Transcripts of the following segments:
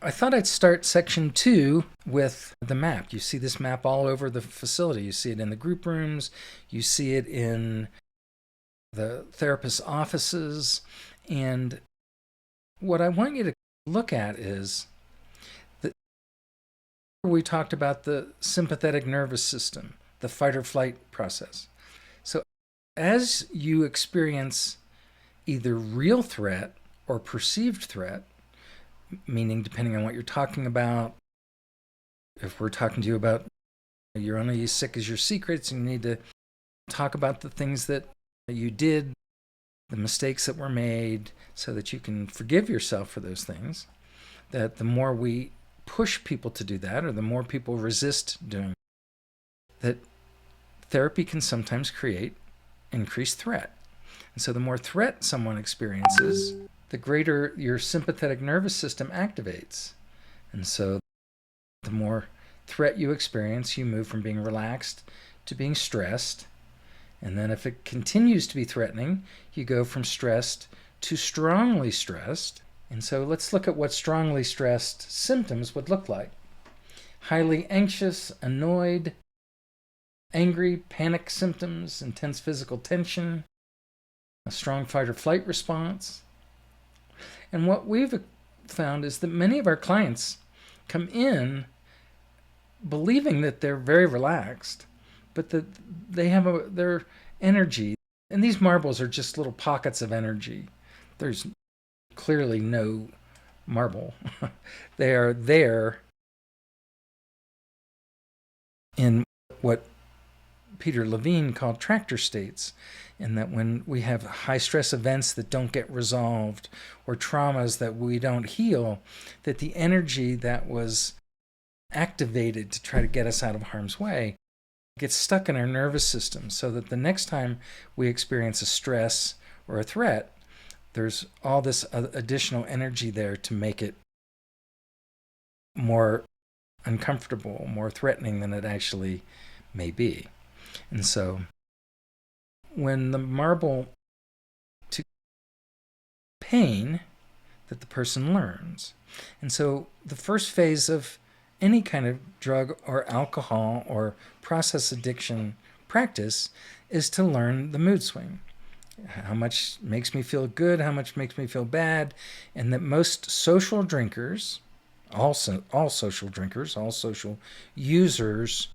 I thought I'd start section 2 with the map. You see this map all over the facility. You see it in the group rooms. You see it in the therapist's offices. And what I want you to look at is that we talked about the sympathetic nervous system, the fight or flight process. So as you experience either real threat or perceived threat, meaning depending on what you're talking about, if we're talking to you about you're only as sick as your secrets and you need to talk about the things that you did, the mistakes that were made, so that you can forgive yourself for those things, that the more we push people to do that, or the more people resist doing that, therapy can sometimes create increased threat. And so the more threat someone experiences, the greater your sympathetic nervous system activates. And so the more threat you experience, you move from being relaxed to being stressed. And then if it continues to be threatening, you go from stressed to strongly stressed. And so let's look at what strongly stressed symptoms would look like. Highly anxious, annoyed, angry, panic symptoms, intense physical tension, a strong fight or flight response. And what we've found is that many of our clients come in believing that they're very relaxed, but that they have their energy. And these marbles are just little pockets of energy. There's clearly no marble. They are there in what Peter Levine called tractor states, in that when we have high stress events that don't get resolved or traumas that we don't heal, that the energy that was activated to try to get us out of harm's way gets stuck in our nervous system, so that the next time we experience a stress or a threat, there's all this additional energy there to make it more uncomfortable, more threatening than it actually may be. And so when the marble to pain that the person learns. And so the first phase of any kind of drug or alcohol or process addiction practice is to learn the mood swing. How much makes me feel good, how much makes me feel bad, and that most social drinkers, all social drinkers, all social users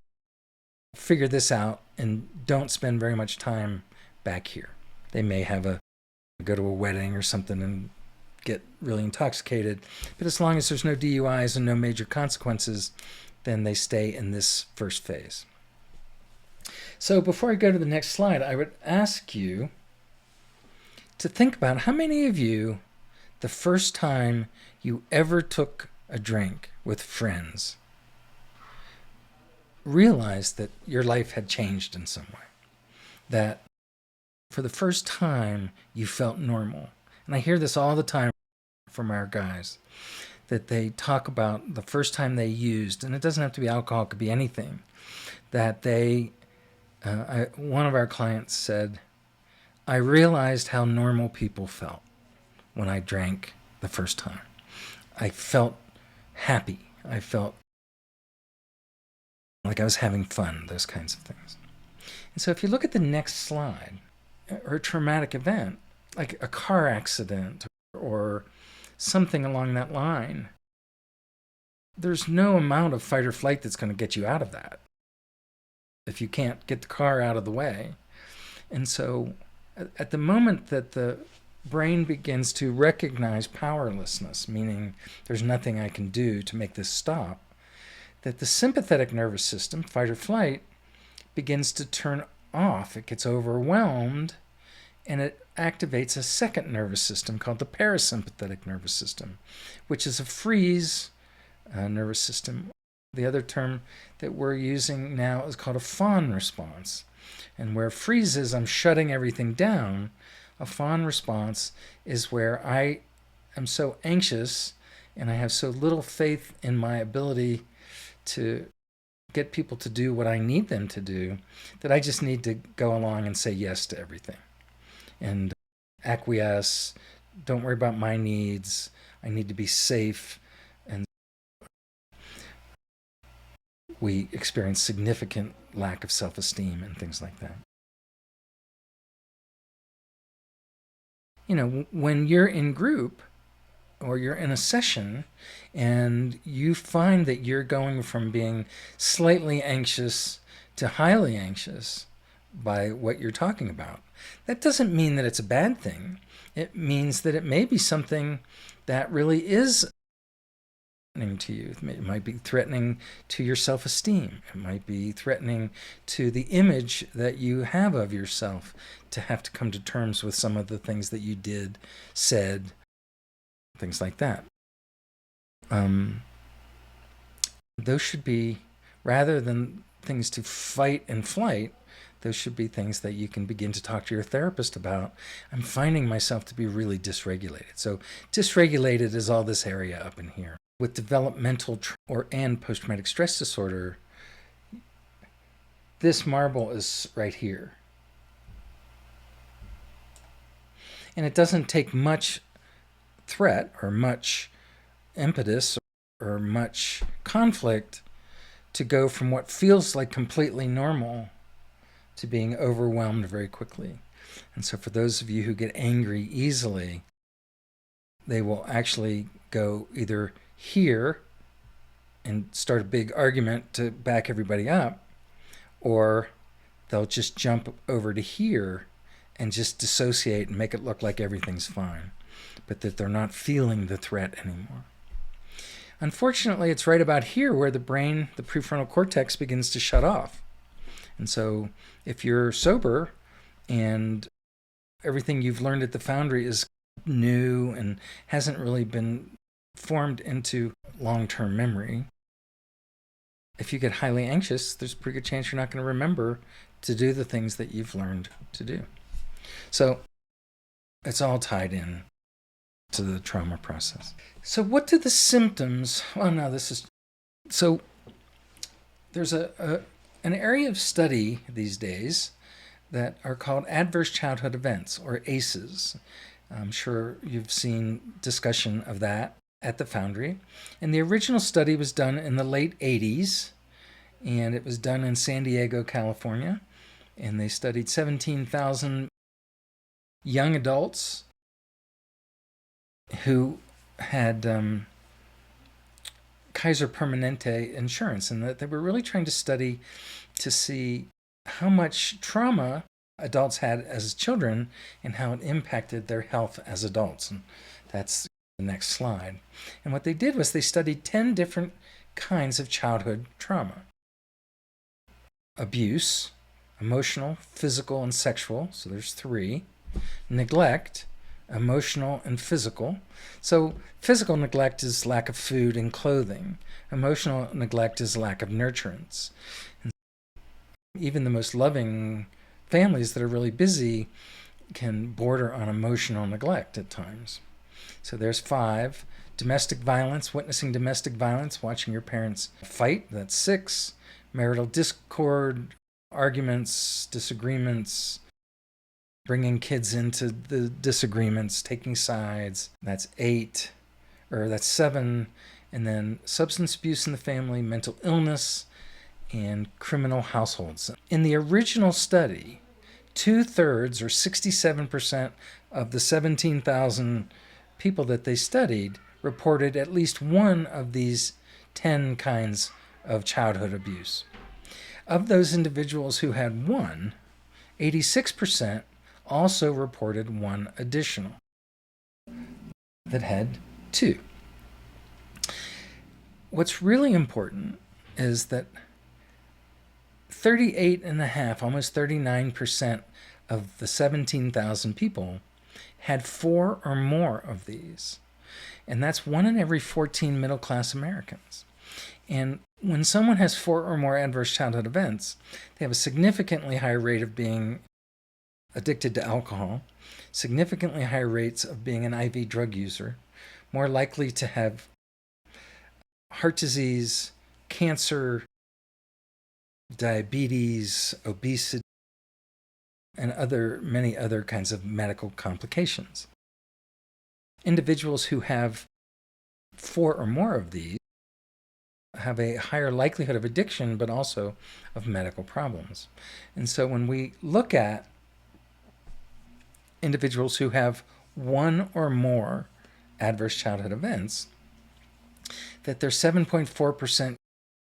figure this out and don't spend very much time back here. They may go to a wedding or something and get really intoxicated, but as long as there's no DUIs and no major consequences, then they stay in this first phase. So before I go to the next slide, I would ask you to think about how many of you, the first time you ever took a drink with friends, realized that your life had changed in some way, that for the first time you felt normal. And I hear this all the time from our guys, that they talk about the first time they used, and it doesn't have to be alcohol, it could be anything, that one of our clients said, I realized how normal people felt when I drank the first time. I felt happy. I felt like I was having fun, those kinds of things. And so if you look at the next slide, or a traumatic event, like a car accident or something along that line, there's no amount of fight or flight that's going to get you out of that if you can't get the car out of the way. And so at the moment that the brain begins to recognize powerlessness, meaning there's nothing I can do to make this stop, that the sympathetic nervous system, fight or flight, begins to turn off. It gets overwhelmed, and it activates a second nervous system called the parasympathetic nervous system, which is a freeze nervous system. The other term that we're using now is called a fawn response. And where freeze is, I'm shutting everything down. A fawn response is where I am so anxious and I have so little faith in my ability to get people to do what I need them to do, that I just need to go along and say yes to everything and acquiesce. Don't worry about my needs. I need to be safe. And we experience significant lack of self-esteem and things like that. When you're in group or you're in a session and you find that you're going from being slightly anxious to highly anxious by what you're talking about, that doesn't mean that it's a bad thing. It means that it may be something that really is threatening to you. It might be threatening to your self-esteem. It might be threatening to the image that you have of yourself, to have to come to terms with some of the things that you did, said, things like that. Those should be, rather than things to fight and flight, those should be things that you can begin to talk to your therapist about. I'm finding myself to be really dysregulated. So dysregulated is all this area up in here. With developmental and post-traumatic stress disorder, this marble is right here. And it doesn't take much threat or much impetus or much conflict to go from what feels like completely normal to being overwhelmed very quickly. And so for those of you who get angry easily, they will actually go either here and start a big argument to back everybody up, or they'll just jump over to here and just dissociate and make it look like everything's fine, but that they're not feeling the threat anymore. Unfortunately, it's right about here where the brain, the prefrontal cortex, begins to shut off. And so if you're sober and everything you've learned at the Foundry is new and hasn't really been formed into long-term memory, if you get highly anxious, there's a pretty good chance you're not going to remember to do the things that you've learned to do. So it's all tied in to the trauma process. So what do the symptoms... So there's an area of study these days that are called adverse childhood events, or ACEs. I'm sure you've seen discussion of that at the Foundry. And the original study was done in the late 80s, and it was done in San Diego, California. And they studied 17,000 young adults who had Kaiser Permanente insurance, and that they were really trying to study to see how much trauma adults had as children and how it impacted their health as adults. And that's the next slide. And what they did was they studied 10 different kinds of childhood trauma. Abuse, emotional, physical, and sexual. So there's 3. Neglect, emotional and physical. So physical neglect is lack of food and clothing. Emotional neglect is lack of nurturance. And even the most loving families that are really busy can border on emotional neglect at times. So there's 5. Domestic violence, witnessing domestic violence, watching your parents fight. That's 6. Marital discord, arguments, disagreements, bringing kids into the disagreements, taking sides. That's 8, or that's 7. And then substance abuse in the family, mental illness, and criminal households. In the original study, 2/3 or 67% of the 17,000 people that they studied reported at least one of these 10 kinds of childhood abuse. Of those individuals who had one, 86% also reported one additional that had 2. What's really important is that 38.5%, almost 39% of the 17,000 people had 4 or more of these. And that's 1 in every 14 middle-class Americans. And when someone has 4 or more adverse childhood events, they have a significantly higher rate of being addicted to alcohol, significantly higher rates of being an IV drug user, more likely to have heart disease, cancer, diabetes, obesity, and many other kinds of medical complications. Individuals who have 4 or more of these have a higher likelihood of addiction, but also of medical problems. And so when we look at individuals who have one or more adverse childhood events, that they're 7.4%.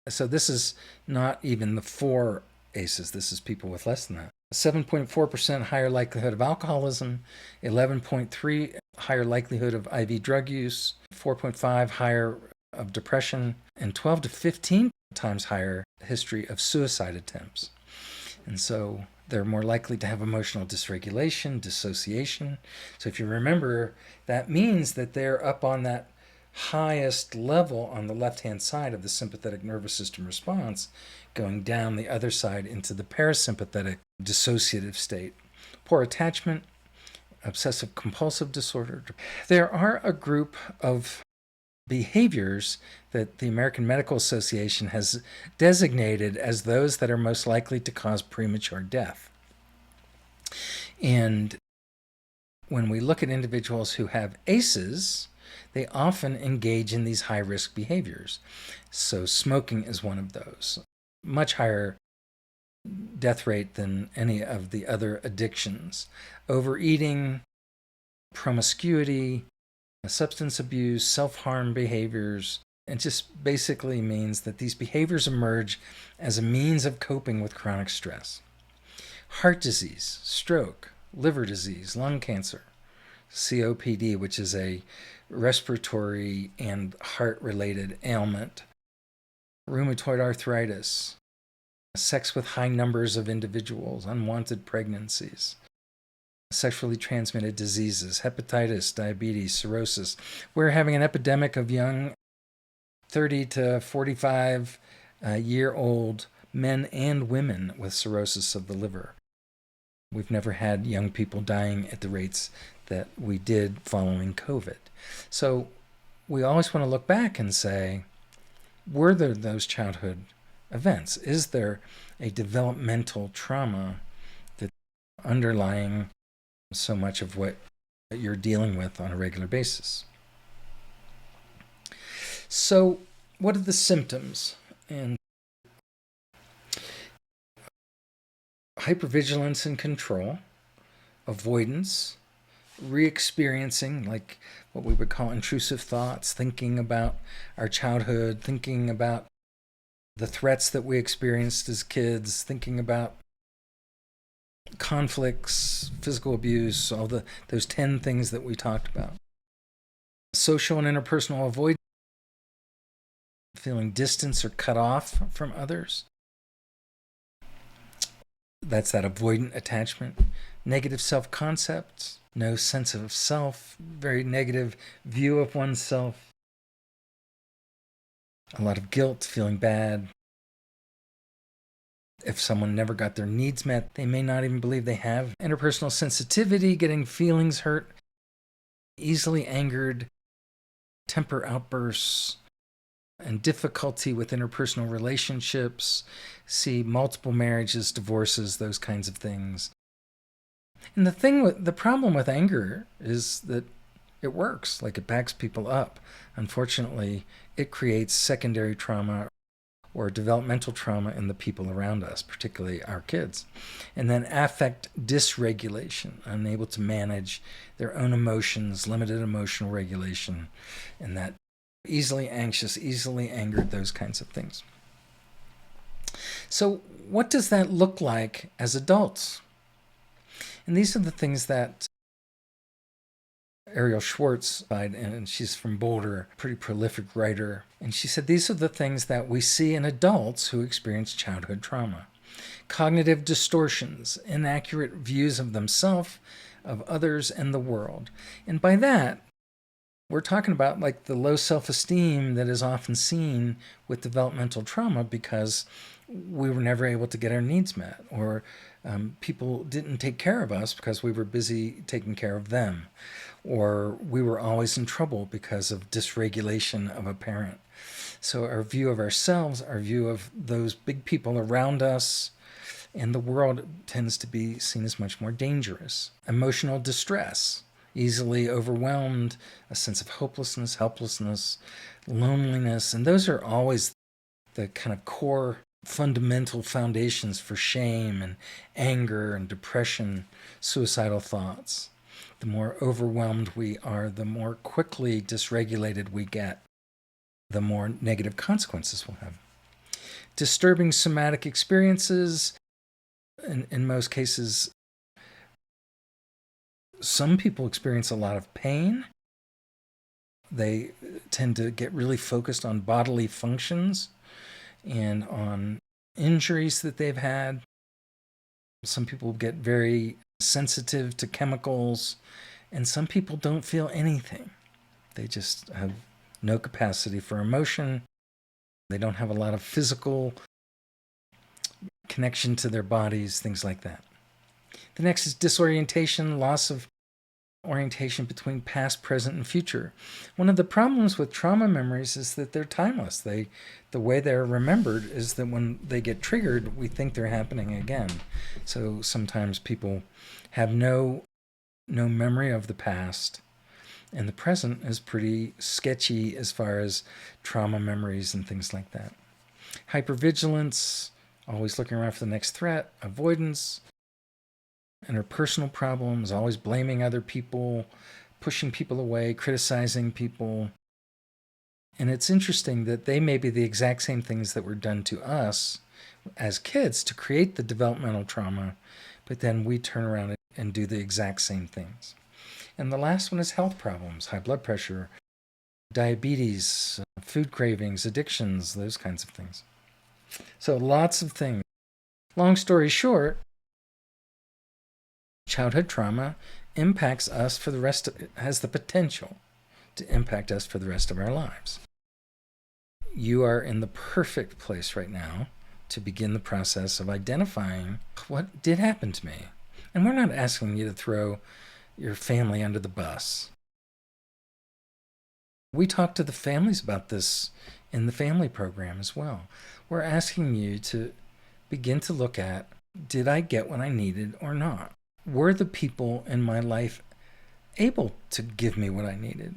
So this is not even the four ACEs. This is people with less than that. 7.4% higher likelihood of alcoholism, 11.3 higher likelihood of IV drug use, 4.5 higher of depression, and 12 to 15 times higher history of suicide attempts. And so they're more likely to have emotional dysregulation, dissociation. So if you remember, that means that they're up on that highest level on the left-hand side of the sympathetic nervous system response, going down the other side into the parasympathetic dissociative state. Poor attachment, obsessive compulsive disorder. There are a group of behaviors that the American Medical Association has designated as those that are most likely to cause premature death. And when we look at individuals who have ACEs, they often engage in these high-risk behaviors. So smoking is one of those. Much higher death rate than any of the other addictions. Overeating, promiscuity, substance abuse, self-harm behaviors. It just basically means that these behaviors emerge as a means of coping with chronic stress. Heart disease, stroke, liver disease, lung cancer, COPD, which is a respiratory and heart-related ailment, rheumatoid arthritis, sex with high numbers of individuals, unwanted pregnancies, sexually transmitted diseases, hepatitis, diabetes, cirrhosis. We're having an epidemic of young 30 to 45 year-old men and women with cirrhosis of the liver. We've never had young people dying at the rates that we did following COVID. So we always want to look back and say, were there those childhood events? Is there a developmental trauma that's underlying so much of what you're dealing with on a regular basis? So what are the symptoms? And hypervigilance and control, avoidance, re-experiencing, like what we would call intrusive thoughts, thinking about our childhood, thinking about the threats that we experienced as kids, thinking about conflicts, physical abuse, all those 10 things that we talked about. Social and interpersonal avoidance, feeling distance or cut off from others. That's that avoidant attachment. Negative self-concept, no sense of self, very negative view of oneself. A lot of guilt, feeling bad. If someone never got their needs met, they may not even believe they have. Interpersonal sensitivity, getting feelings hurt, easily angered, temper outbursts, and difficulty with interpersonal relationships. See multiple marriages, divorces, those kinds of things. And the problem with anger is that it works, like it backs people up. Unfortunately, it creates secondary trauma or developmental trauma in the people around us, particularly our kids. And then affect dysregulation, unable to manage their own emotions, limited emotional regulation, and that easily anxious, easily angered, those kinds of things. So what does that look like as adults? And these are the things that Ariel Schwartz, and she's from Boulder, pretty prolific writer, and she said these are the things that we see in adults who experience childhood trauma. Cognitive distortions, inaccurate views of themselves, of others, and the world. And by that, we're talking about like the low self-esteem that is often seen with developmental trauma because we were never able to get our needs met, or people didn't take care of us because we were busy taking care of them, or we were always in trouble because of dysregulation of a parent. So our view of ourselves, our view of those big people around us, and the world tends to be seen as much more dangerous. Emotional distress, easily overwhelmed, a sense of hopelessness, helplessness, loneliness, and those are always the kind of core fundamental foundations for shame and anger and depression, suicidal thoughts. The more overwhelmed we are, the more quickly dysregulated we get, the more negative consequences we'll have. Disturbing somatic experiences, in most cases, some people experience a lot of pain. They tend to get really focused on bodily functions and on injuries that they've had. Some people get very sensitive to chemicals, and some people don't feel anything. They just have no capacity for emotion. They don't have a lot of physical connection to their bodies, things like that. The next is disorientation, loss of orientation between past, present, and future. One of the problems with trauma memories is that they're timeless. The way they're remembered is that when they get triggered, we think they're happening again. So sometimes people have no memory of the past, and the present is pretty sketchy as far as trauma memories and things like that. Hypervigilance, always looking around for the next threat, avoidance, interpersonal problems, always blaming other people, pushing people away, criticizing people. And it's interesting that they may be the exact same things that were done to us as kids to create the developmental trauma, but then we turn around and do the exact same things. And the last one is health problems, high blood pressure, diabetes, food cravings, addictions, those kinds of things. So lots of things. Long story short, childhood trauma impacts us for the rest of it, has the potential to impact us for the rest of our lives. You are in the perfect place right now to begin the process of identifying what did happen to me. And we're not asking you to throw your family under the bus. We talk to the families about this in the family program as well. We're asking you to begin to look at, did I get what I needed or not? Were the people in my life able to give me what I needed?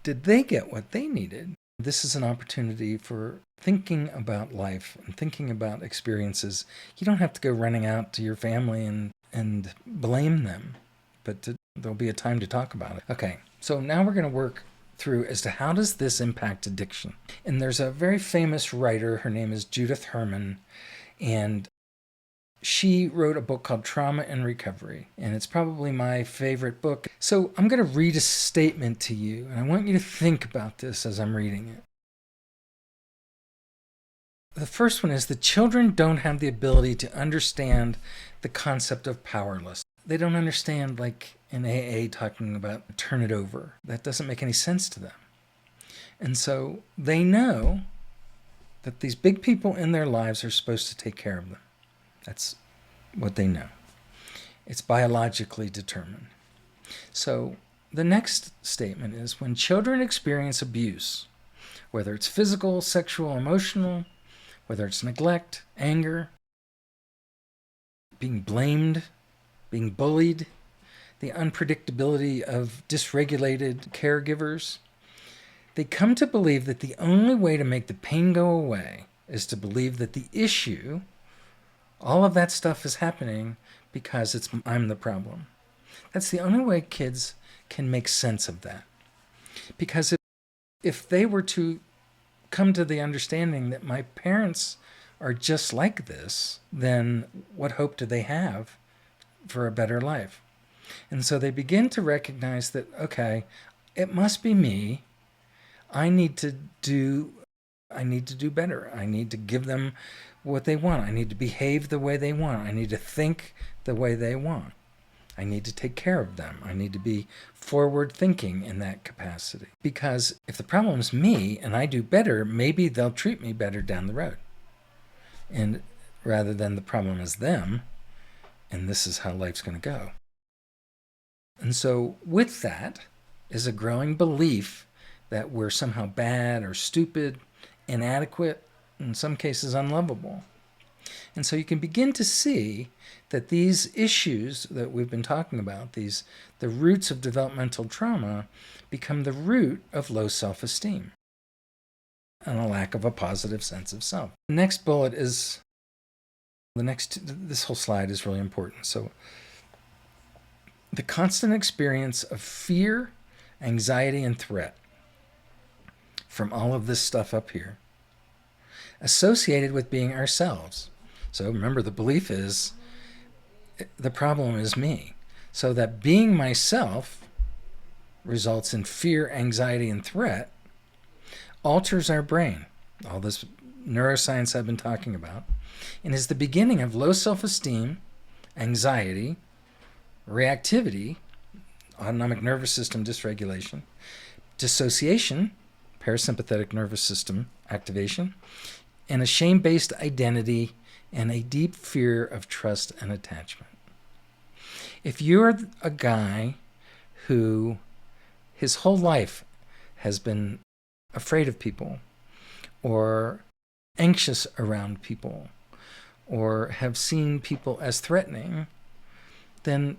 Did they get what they needed? This is an opportunity for thinking about life and thinking about experiences. You don't have to go running out to your family and blame them, but there'll be a time to talk about it. Okay, so now we're going to work through as to how does this impact addiction. And there's a very famous writer, her name is Judith Herman, and she wrote a book called Trauma and Recovery, and it's probably my favorite book. So I'm going to read a statement to you, and I want you to think about this as I'm reading it. The first one is the children don't have the ability to understand the concept of powerless. They don't understand, like in AA talking about turn it over. That doesn't make any sense to them. And so they know that these big people in their lives are supposed to take care of them. That's what they know. It's biologically determined. So the next statement is when children experience abuse, whether it's physical, sexual, emotional, whether it's neglect, anger, being blamed, being bullied, the unpredictability of dysregulated caregivers, they come to believe that the only way to make the pain go away is to believe that the issue, all of that stuff is happening because I'm the problem. That's the only way kids can make sense of that. Because if they were to come to the understanding that my parents are just like this, then what hope do they have for a better life? And so they begin to recognize that, okay, it must be me. I need to do better. I need to give them what they want. I need to behave the way they want. I need to think the way they want. I need to take care of them. I need to be forward thinking in that capacity. Because if the problem is me and I do better, maybe they'll treat me better down the road. And rather than the problem is them, and this is how life's going to go. And so with that is a growing belief that we're somehow bad or stupid, inadequate, in some cases unlovable. And so you can begin to see that these issues that we've been talking about, the roots of developmental trauma, become the root of low self-esteem. and a lack of a positive sense of self. The next bullet is this whole slide is really important. So the constant experience of fear, anxiety, and threat from all of this stuff up here associated with being ourselves. So remember, the belief is the problem is me. So that being myself results in fear, anxiety, and threat, alters our brain. All this neuroscience I've been talking about, and is the beginning of low self-esteem, anxiety, reactivity, autonomic nervous system dysregulation, dissociation, parasympathetic nervous system activation, and a shame-based identity and a deep fear of trust and attachment. If you're a guy who his whole life has been afraid of people, or anxious around people, or have seen people as threatening, then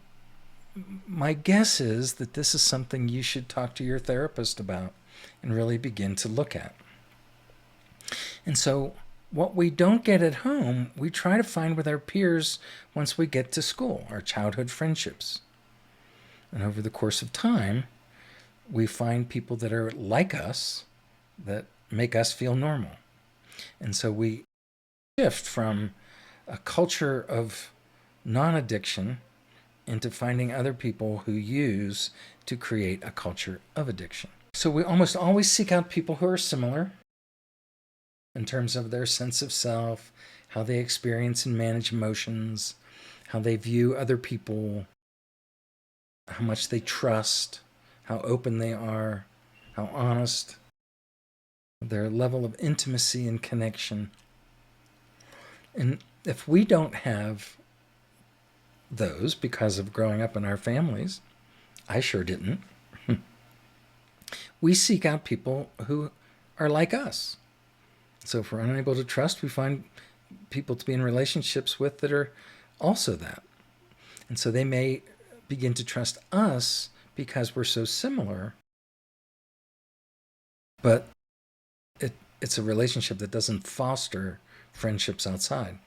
my guess is that this is something you should talk to your therapist about and really begin to look at. And so what we don't get at home, we try to find with our peers once we get to school, our childhood friendships. And over the course of time, we find people that are like us that make us feel normal. And so we shift from a culture of non-addiction into finding other people who use to create a culture of addiction. So we almost always seek out people who are similar in terms of their sense of self, how they experience and manage emotions, how they view other people, how much they trust, how open they are, how honest, their level of intimacy and connection. And if we don't have those because of growing up in our families, I sure didn't, we seek out people who are like us. So if we're unable to trust, we find people to be in relationships with that are also that. And so they may begin to trust us because we're so similar, but it's a relationship that doesn't foster friendships outside.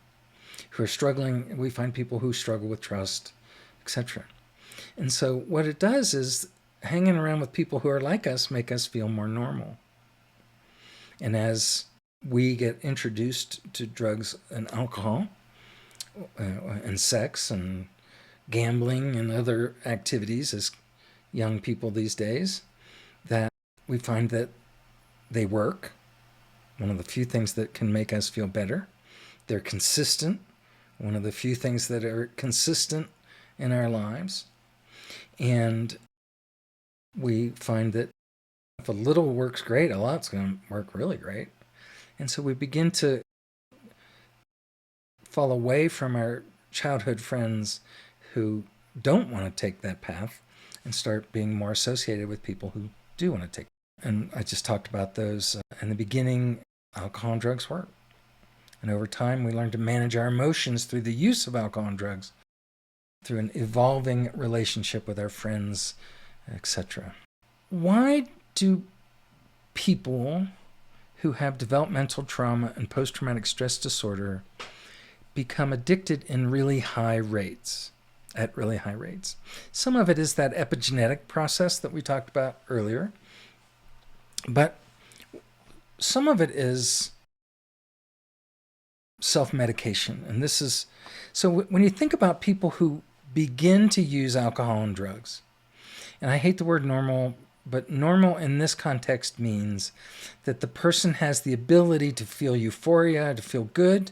Who are struggling, we find people who struggle with trust, etc. And so what it does is hanging around with people who are like us make us feel more normal. And as we get introduced to drugs and alcohol and sex and gambling and other activities as young people these days, that we find that they work. One of the few things that can make us feel better. They're consistent. One of the few things that are consistent in our lives. And we find that if a little works great, a lot's going to work really great. And so we begin to fall away from our childhood friends who don't want to take that path and start being more associated with people who do want to take it. And I just talked about those. In the beginning, alcohol and drugs work. And over time, we learn to manage our emotions through the use of alcohol and drugs, through an evolving relationship with our friends, etc. Why do people who have developmental trauma and post-traumatic stress disorder become addicted in really high rates, at really high rates? Some of it is that epigenetic process that we talked about earlier, but some of it is self-medication. And this is, so when you think about people who begin to use alcohol and drugs, and I hate the word normal, but normal in this context means that the person has the ability to feel euphoria, to feel good,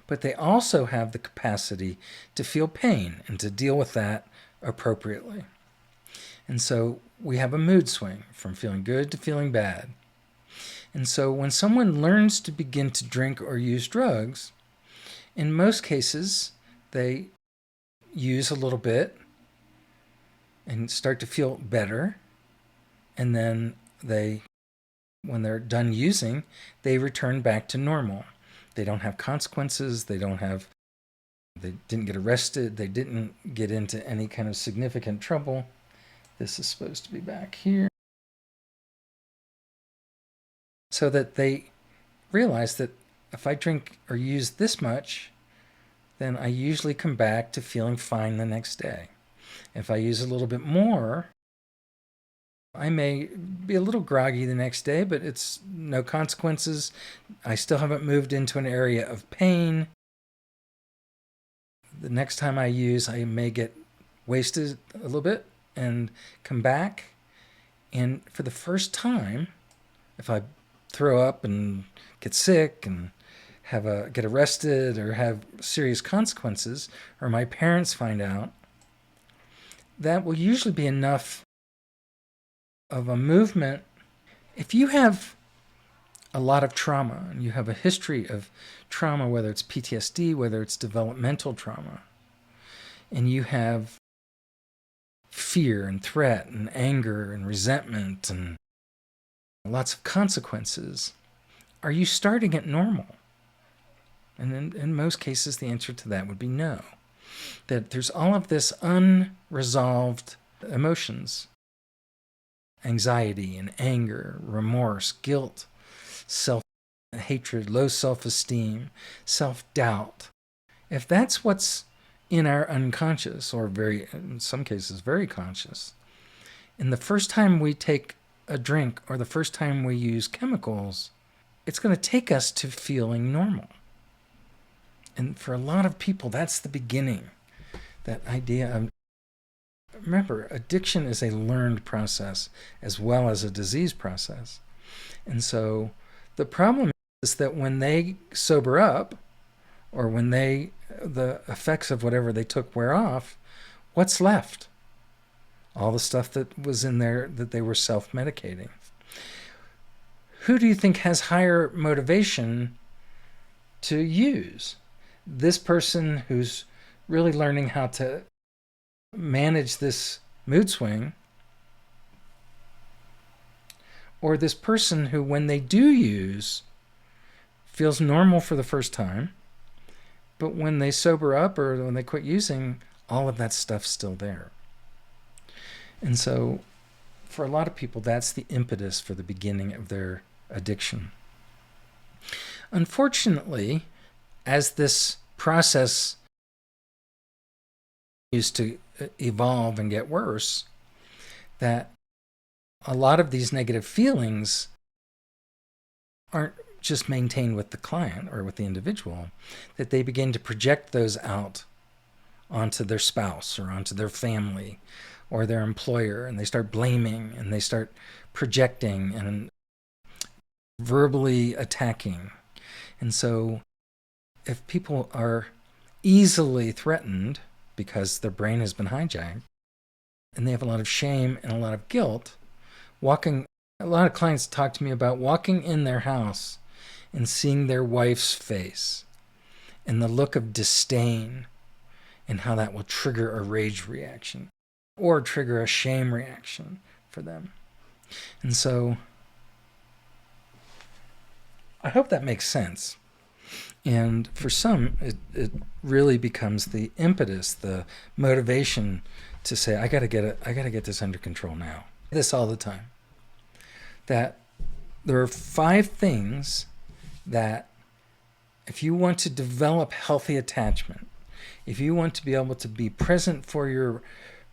but they also have the capacity to feel pain and to deal with that appropriately. And so we have a mood swing from feeling good to feeling bad. And so when someone learns to begin to drink or use drugs, in most cases, they use a little bit and start to feel better. And then when they're done using, they return back to normal. They don't have consequences. They didn't get arrested. They didn't get into any kind of significant trouble. This is supposed to be back here. so that they realize that if I drink or use this much, then I usually come back to feeling fine the next day. If I use a little bit more, I may be a little groggy the next day, but it's no consequences. I still haven't moved into an area of pain. The next time I use, I may get wasted a little bit and come back. And for the first time, if I throw up and get sick and get arrested or have serious consequences, or my parents find out, that will usually be enough of a movement. If you have a lot of trauma and you have a history of trauma, whether it's PTSD, whether it's developmental trauma, and you have fear and threat and anger and resentment and lots of consequences, are you starting at normal? And in most cases, the answer to that would be no. That there's all of this unresolved emotions, anxiety and anger, remorse, guilt, self-hatred, low self-esteem, self-doubt. If that's what's in our unconscious, or in some cases, very conscious, and the first time we take a drink or the first time we use chemicals, it's going to take us to feeling normal. And for a lot of people, that's the beginning. That idea of, remember, addiction is a learned process as well as a disease process. And so the problem is that when they sober up, or when the effects of whatever they took wear off, what's left? All the stuff that was in there that they were self-medicating. Who do you think has higher motivation to use? This person who's really learning how to manage this mood swing, or this person who, when they do use, feels normal for the first time, but when they sober up or when they quit using, all of that stuff's still there. And so for a lot of people, that's the impetus for the beginning of their addiction. Unfortunately, as this process continues to evolve and get worse, that a lot of these negative feelings aren't just maintained with the client or with the individual, that they begin to project those out onto their spouse or onto their family or their employer, and they start blaming and they start projecting and verbally attacking. And so if people are easily threatened because their brain has been hijacked and they have a lot of shame and a lot of guilt, a lot of clients talk to me about walking in their house and seeing their wife's face and the look of disdain and how that will trigger a rage reaction or trigger a shame reaction for them. And so I hope that makes sense. And for some, it really becomes the impetus, the motivation to say, I gotta get this under control now. This all the time. That there are 5 things that if you want to develop healthy attachment, if you want to be able to be present for your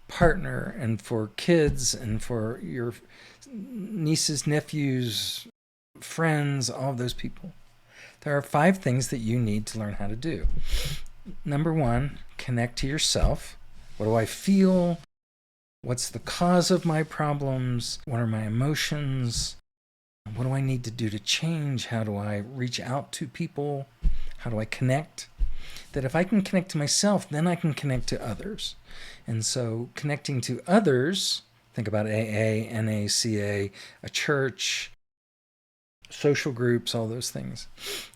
partner and for kids and for your nieces, nephews, friends, all of those people, there are 5 things that you need to learn how to do. Number 1, connect to yourself. What do I feel? What's the cause of my problems? What are my emotions? What do I need to do to change? How do I reach out to people? How do I connect? That if I can connect to myself, then I can connect to others. And so connecting to others, think about AA, NACA, a church, social groups, all those things,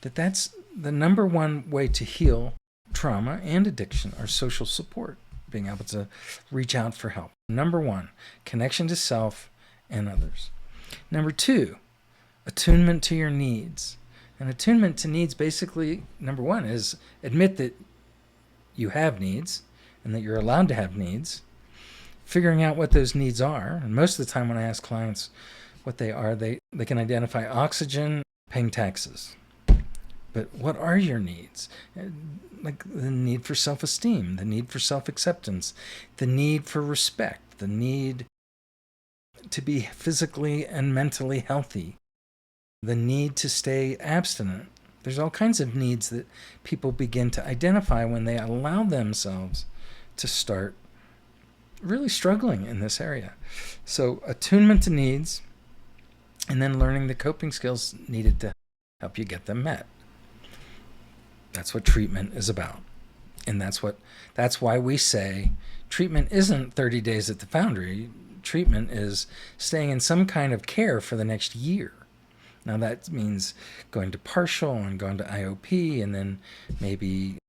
that's the number 1 way to heal trauma and addiction, or social support, being able to reach out for help. Number 1, connection to self and others. Number 2, attunement to your needs. And attunement to needs, basically, number 1 is admit that you have needs and that you're allowed to have needs, figuring out what those needs are. And most of the time when I ask clients what they are, they They can identify oxygen, paying taxes. But what are your needs? Like the need for self-esteem, the need for self-acceptance, the need for respect, the need to be physically and mentally healthy, the need to stay abstinent. There's all kinds of needs that people begin to identify when they allow themselves to start really struggling in this area. So attunement to needs, and then learning the coping skills needed to help you get them met. That's what treatment is about. And that's why we say treatment isn't 30 days at the Foundry. Treatment is staying in some kind of care for the next year. Now that means going to partial and going to IOP, and then maybe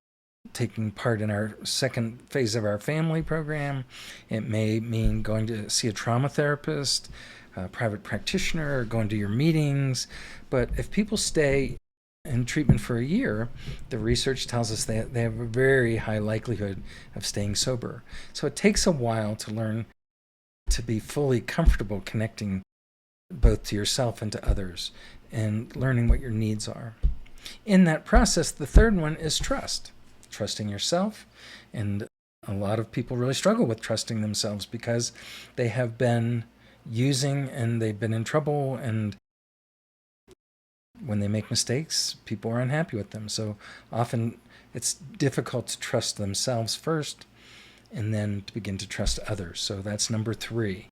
taking part in our second phase of our family program. It may mean going to see a trauma therapist, a private practitioner, or going to your meetings. But if people stay in treatment for a year, the research tells us they have a very high likelihood of staying sober. So it takes a while to learn to be fully comfortable connecting both to yourself and to others, and learning what your needs are. In that process, the third one is trust. Trusting yourself. And a lot of people really struggle with trusting themselves because they have been using and they've been in trouble, and when they make mistakes, people are unhappy with them. So often it's difficult to trust themselves first and then to begin to trust others. So that's number 3.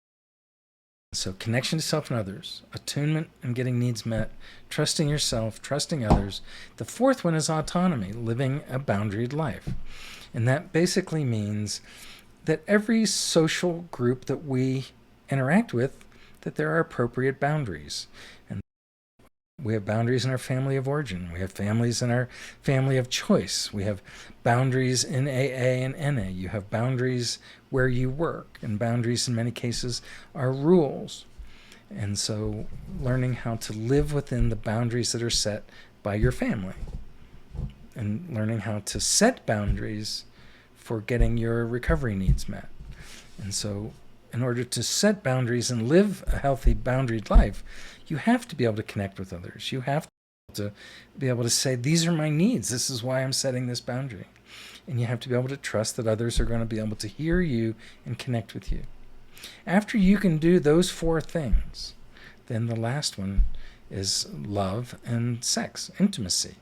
So connection to self and others, attunement and getting needs met, trusting yourself, trusting others. The fourth one is autonomy, living a boundaried life. And that basically means that every social group that we interact with, that there are appropriate boundaries. And we have boundaries in our family of origin. We have families in our family of choice. We have boundaries in AA and NA. You have boundaries where you work, and boundaries in many cases are rules. And so learning how to live within the boundaries that are set by your family, and learning how to set boundaries for getting your recovery needs met. And so in order to set boundaries and live a healthy boundaried life, you have to be able to connect with others. You have to be able to say, these are my needs. This is why I'm setting this boundary. And you have to be able to trust that others are going to be able to hear you and connect with you. After you can do those 4 things, then the last one is love and sex, intimacy.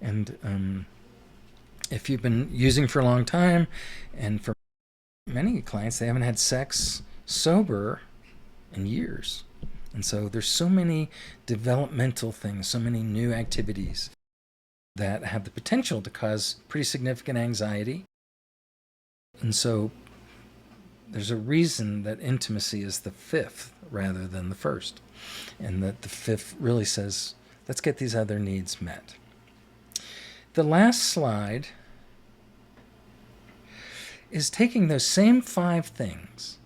And if you've been using for a long time, and for many clients, they haven't had sex sober in years. And so there's so many developmental things, so many new activities that have the potential to cause pretty significant anxiety. And so there's a reason that intimacy is the 5th rather than the 1st. And that the 5th really says, let's get these other needs met. The last slide is taking those same 5 things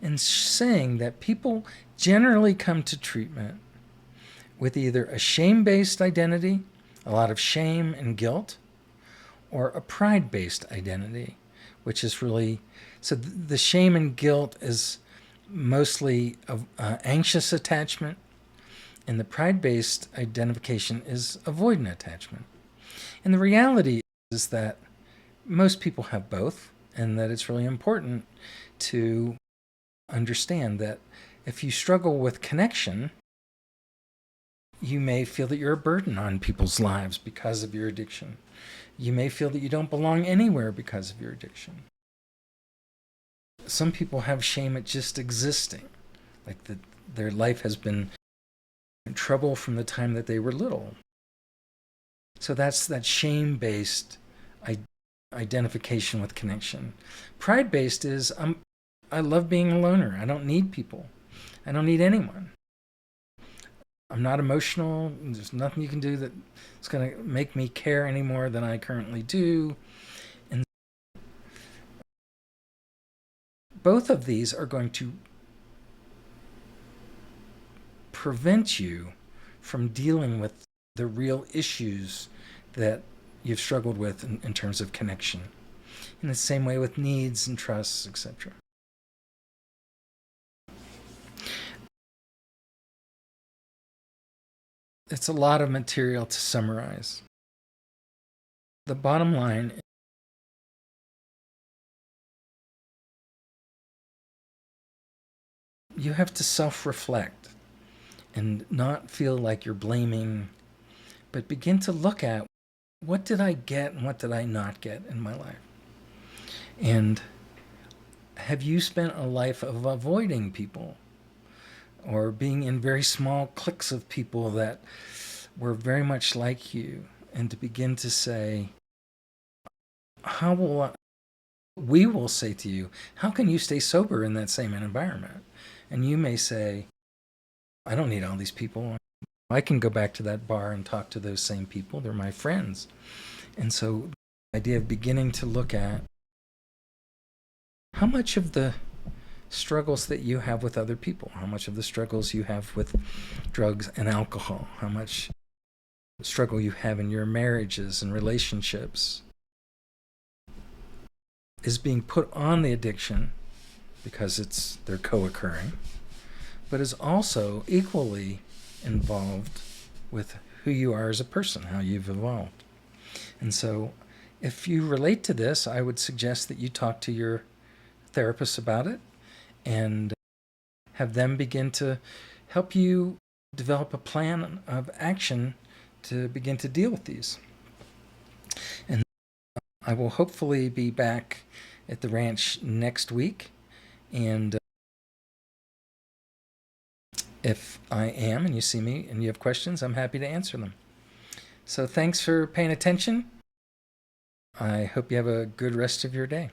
and saying that people generally come to treatment with either a shame-based identity, a lot of shame and guilt, or a pride-based identity, which is really, so the shame and guilt is mostly anxious attachment, and the pride-based identification is avoidant attachment. And the reality is that most people have both, and that it's really important to understand that if you struggle with connection, you may feel that you're a burden on people's lives because of your addiction. You may feel that you don't belong anywhere because of your addiction. Some people have shame at just existing, like that their life has been in trouble from the time that they were little. So that's that shame-based identification with connection. Pride-based is, I love being a loner. I don't need people. I don't need anyone. I'm not emotional. There's nothing you can do that's going to make me care any more than I currently do. And both of these are going to prevent you from dealing with the real issues that you've struggled with in terms of connection. In the same way with needs and trusts, etc. it's a lot of material to summarize. The bottom line, you have to self-reflect and not feel like you're blaming, but begin to look at, what did I get and what did I not get in my life? And have you spent a life of avoiding people or being in very small cliques of people that were very much like you? And to begin to say, how will we will say to you, how can you stay sober in that same environment? And you may say, I don't need all these people. I can go back to that bar and talk to those same people. They're my friends. And so the idea of beginning to look at, how much of the struggles that you have with other people, how much of the struggles you have with drugs and alcohol, how much struggle you have in your marriages and relationships is being put on the addiction because they're co-occurring, but is also equally involved with who you are as a person, how you've evolved. And so if you relate to this, I would suggest that you talk to your therapist about it and have them begin to help you develop a plan of action to begin to deal with these. And I will hopefully be back at the ranch next week. And if I am, and you see me and you have questions, I'm happy to answer them. So thanks for paying attention. I hope you have a good rest of your day.